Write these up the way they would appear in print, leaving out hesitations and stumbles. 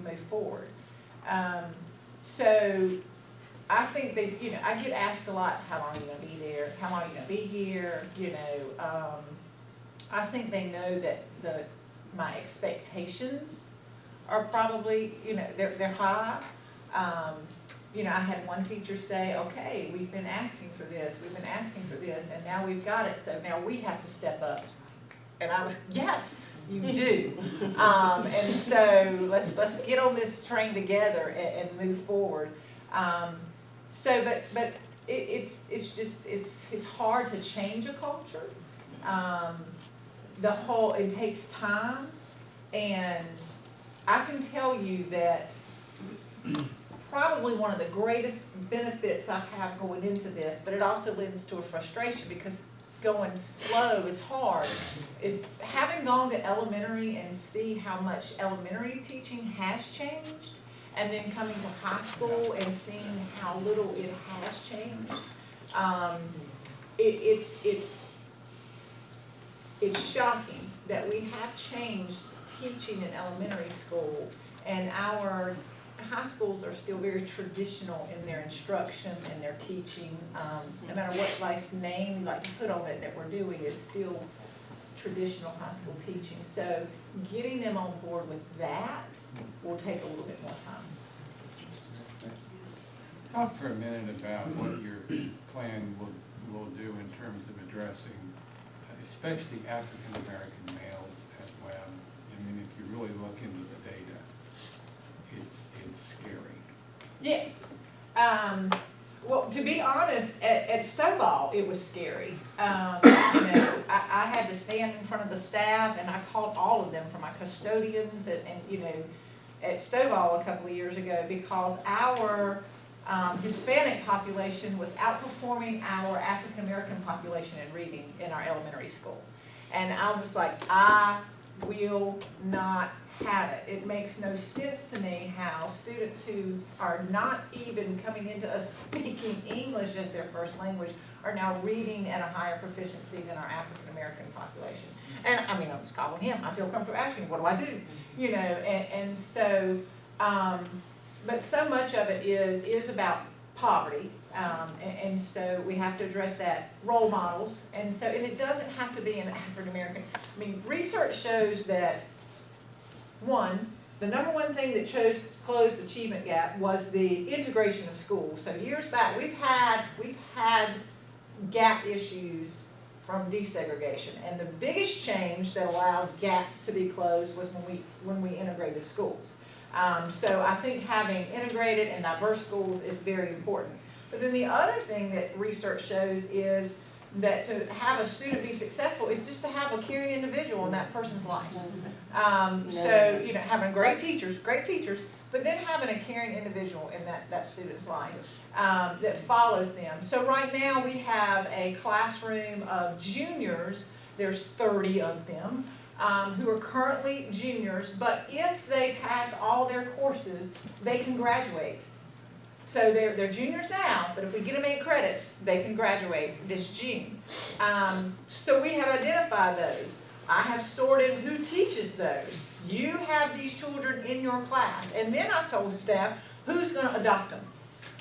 move forward. So I think that, you know, I get asked a lot, how long are you gonna be there? How long are you gonna be here? You know, I think they know that my expectations are probably, you know, they're high. You know, I had one teacher say, okay, we've been asking for this, and now we've got it, so now we have to step up. And I was, yes, you do. And so let's get on this train together and move forward. So, but it's hard to change a culture. It takes time, and I can tell you that probably one of the greatest benefits I have going into this, but it also leads to a frustration because going slow is hard, is having gone to elementary and see how much elementary teaching has changed, and then coming to high school and seeing how little it has changed. It's shocking that we have changed teaching in elementary school, and our high schools are still very traditional in their instruction and their teaching. No matter what nice name like you put on it that we're doing, is still traditional high school teaching. So getting them on board with that will take a little bit more time. Talk for a minute about what your plan will do in terms of addressing, especially African American males as well. I mean, if you really look into the data, it's scary. Yes. Well, to be honest, at Stovall, it was scary. You know, I had to stand in front of the staff, and I called all of them, from my custodians and you know, at Stovall a couple of years ago, because our Hispanic population was outperforming our African American population in reading in our elementary school. And I was like, I will not have it. It makes no sense to me how students who are not even coming into us speaking English as their first language are now reading at a higher proficiency than our African American population. And I mean, I was calling him, I feel comfortable asking, what do I do? You know, and so, but so much of it is about poverty, and so we have to address that. Role models, and it doesn't have to be an African American. I mean, research shows that the number one thing that closed the achievement gap was the integration of schools. So years back, we've had gap issues from desegregation, and the biggest change that allowed gaps to be closed was when we integrated schools. So I think having integrated and diverse schools is very important. But then the other thing that research shows is that to have a student be successful is just to have a caring individual in that person's life. So, you know, having great teachers, but then having a caring individual in that student's life that follows them. So right now we have a classroom of juniors, there's 30 of them, who are currently juniors, but if they pass all their courses, they can graduate. So they're juniors now, but if we get them 8 credits, they can graduate this June. So we have identified those. I have sorted who teaches those. You have these children in your class, and then I told the staff who's going to adopt them.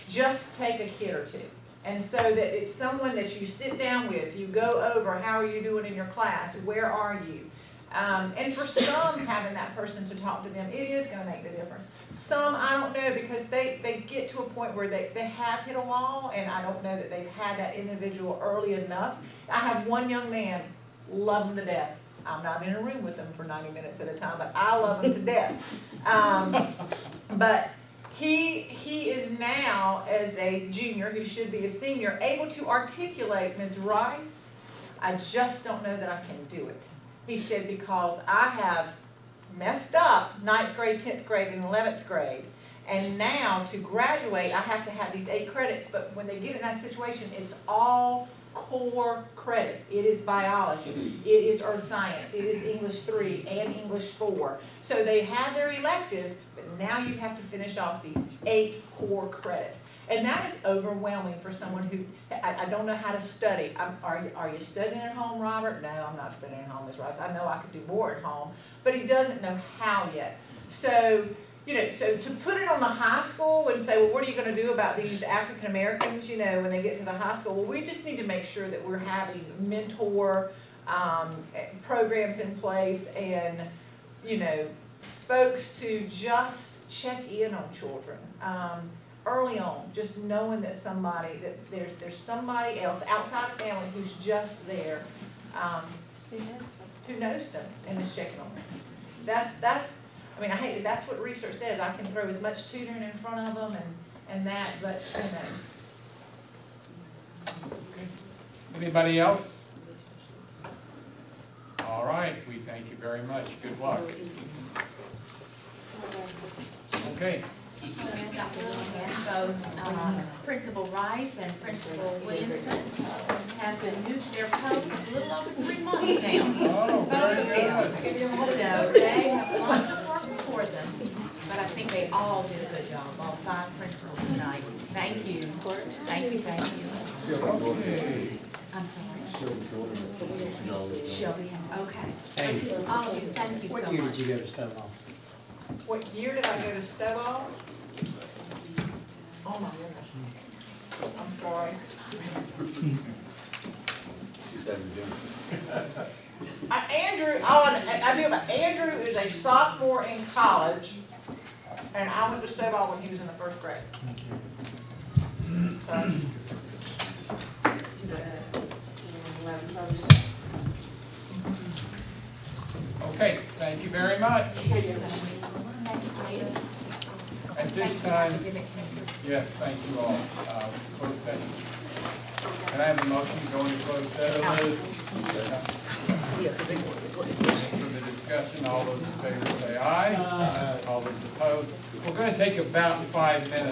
Just take a kid or two. And so that it's someone that you sit down with, you go over, how are you doing in your class, where are you? And for some, having that person to talk to them, it is going to make the difference. Some, I don't know, because they get to a point where they have hit a wall, and I don't know that they've had that individual early enough. I have one young man, love him to death. I'm not in a room with him for 90 minutes at a time, but I love him to death. But he is now, as a junior who should be a senior, able to articulate, Ms. Rice, I just don't know that I can do it. He said, because I have messed up 9th grade, 10th grade, and 11th grade, and now to graduate I have to have these 8 credits, but when they get in that situation, it's all core credits. It is biology, it is earth science, it is English 3 and English 4. So they have their electives, but now you have to finish off these 8 core credits. And that is overwhelming for someone who, I don't know how to study. Are you studying at home, Robert? No, I'm not studying at home, Ms. Rice. I know I could do more at home, but he doesn't know how yet. So you know, so to put it on the high school and say, well, what are you gonna do about these African Americans, you know, when they get to the high school? Well, we just need to make sure that we're having mentor, programs in place and, you know, folks to just check in on children, early on, just knowing that somebody, that there's somebody else outside of family who's just there, who knows them and is checking on them. That's, I mean, I hate, that's what research says. I can throw as much tutoring in front of them and that, but, you know. Anybody else? All right, we thank you very much. Good luck. Okay. So, Principal Rice and Principal Williamson have been new to their posts a little over 3 months now. Oh, Both of very them. good. So they have lots of work before them, but I think they all did a good job, all 5 principals tonight. Thank you. Thank you, thank you. Okay. I'm sorry. Shelby, okay. Thank you. All of you, thank you so much. What year did you go to Stonewall? What year did I go to Stovall? Oh my goodness. I'm sorry. Andrew, I knew about Andrew is a sophomore in college, and I went to Stovall when he was in the 1st grade. So, Okay, thank you very much. At this time, yes, thank you all. Closed session. Can I have a motion to go into closed session? For the discussion, all those in favor say aye. All those opposed. We're going to take about 5 minutes.